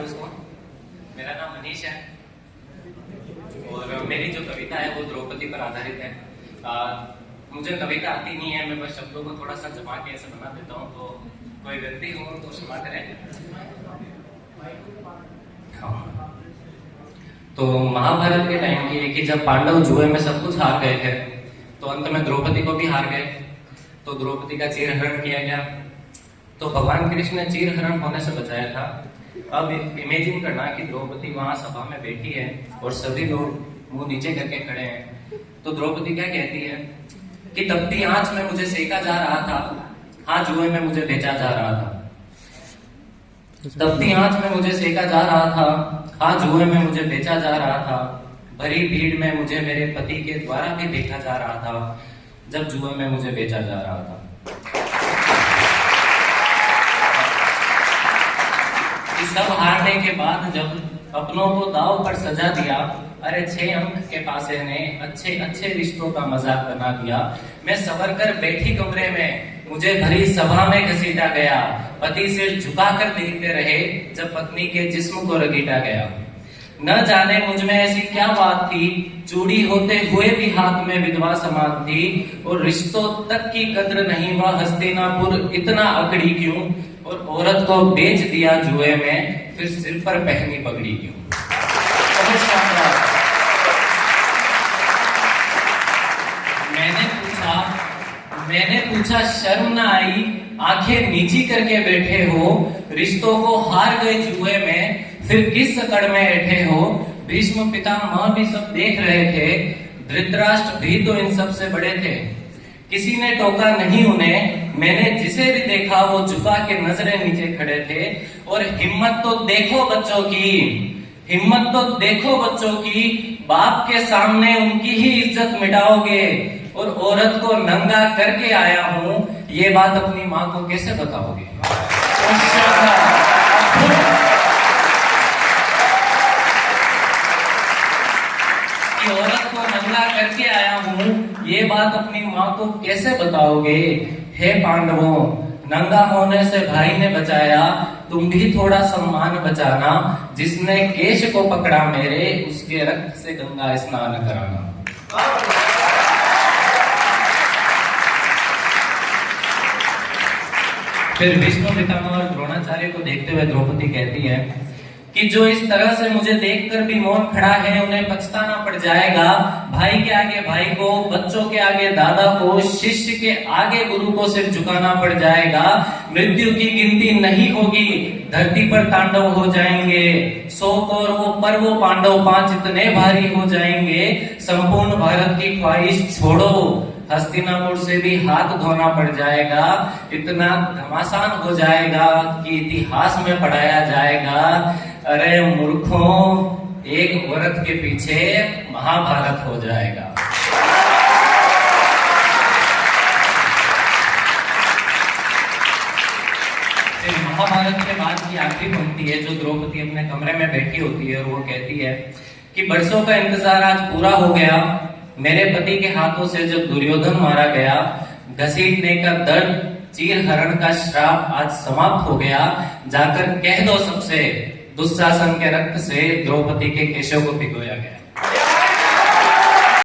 दोस्तों, मेरा नाम मनीष है और मेरी जो कविता है वो द्रौपदी पर आधारित है। मुझे कविता आती नहीं है, मैं बस शब्दों को थोड़ा सा जमा के ऐसे बना देता हूँ, तो कोई गलती हो तो क्षमा करें। तो महाभारत के टाइम की है कि जब पांडव जुए में सब कुछ हार गए थे, तो अंत में द्रौपदी को भी हार गए, तो द्रौपदी का चीरहरण किया गया। तो भगवान कृष्ण ने चीरहरण होने से बचाया था। अब इमेजिन करना कि द्रौपदी वहां सभा में बैठी है और सभी लोग मुंह नीचे करके खड़े हैं। तो द्रौपदी क्या कहती है कि तपती आंच में मुझे सेका जा रहा था, हाँ जुए में मुझे बेचा जा रहा था। तपती आंच में मुझे सेका जा रहा था, हाँ जुए में मुझे बेचा जा रहा था। भरी भीड़ में मुझे मेरे पति के द्वारा भी देखा जा रहा था, जब जुए में मुझे बेचा जा रहा था। इस सब हारने के बाद जब अपनों को दाव पर सजा दिया, अरे 6 अंक के पासे ने अच्छे अच्छे रिश्तों का मजाक बना दिया। मैं सवर कर बैठी कमरे में, मुझे भरी सभा में घसीटा गया। पति सिर झुकाकर देखते रहे जब पत्नी के जिस्म को रगीटा गया। न जाने मुझ में ऐसी क्या बात थी, चूड़ी होते हुए भी हाथ में विधवा समान थी। और रिश्तों तक की कद्र नहीं, वह हस्तिनापुर इतना अकड़ी क्यों। और औरत को बेच दिया जुए में, फिर सिर पर पहनी पगड़ी क्यों। मैंने पूछा शर्म न आई, आंखें नीची करके बैठे हो। रिश्तों को हार गए जुए में, फिर किस सकड़ में बैठे हो। भीष्म पितामह भी सब देख रहे थे, धृतराष्ट्र भी तो इन सब से बड़े थे। किसी ने टोका नहीं उन्हें, मैंने जिसे भी देखा वो झुका के नजरें नीचे खड़े थे। और हिम्मत तो देखो बच्चों की, हिम्मत तो देखो बच्चों की, बाप के सामने उनकी ही इज्जत मिटाओगे। और औरत को नंगा करके आया हूं, ये बात अपनी माँ को कैसे बताओगे। औरत को नंगा करके आया हूं, ये बात अपनी माँ को कैसे बताओगे। हे पांडवों, नंगा होने से भाई ने बचाया, तुम भी थोड़ा सम्मान बचाना। जिसने केश को पकड़ा मेरे, उसके रक्त से गंगा स्नान कराना। फिर भीष्म पितामह और द्रोणाचार्य को देखते हुए द्रौपदी कहती है कि जो इस तरह से मुझे देखकर भी मौन खड़ा है, उन्हें पछताना पड़ जाएगा। भाई के आगे भाई को, बच्चों के आगे दादा को, शिष्य के आगे गुरु को सिर झुकाना पड़ जाएगा। मृत्यु की गिनती नहीं होगी, धरती पर तांडव हो जाएंगे। 100 कौरवों पर वो पांडव 5 इतने भारी हो जाएंगे। संपूर्ण भारत की ख्वाहिश छोड़ो, हस्तिनापुर से भी हाथ धोना पड़ जाएगा। इतना घमासान हो जाएगा कि इतिहास में पढ़ाया जाएगा। अरे मूर्खों, एक औरत के पीछे महाभारत हो जाएगा। फिर महाभारत के बाद की आखिरी पंक्ति है, जो द्रौपदी अपने कमरे में बैठी होती है और वो कहती है कि बरसों का इंतजार आज पूरा हो गया। मेरे पति के हाथों से जब दुर्योधन मारा गया, घसीटने का दर्द, चीरहरण का श्राप आज समाप्त हो गया। जाकर कह दो सबसे, दुशासन के रक्त से द्रौपदी के केशों को भिगोया गया।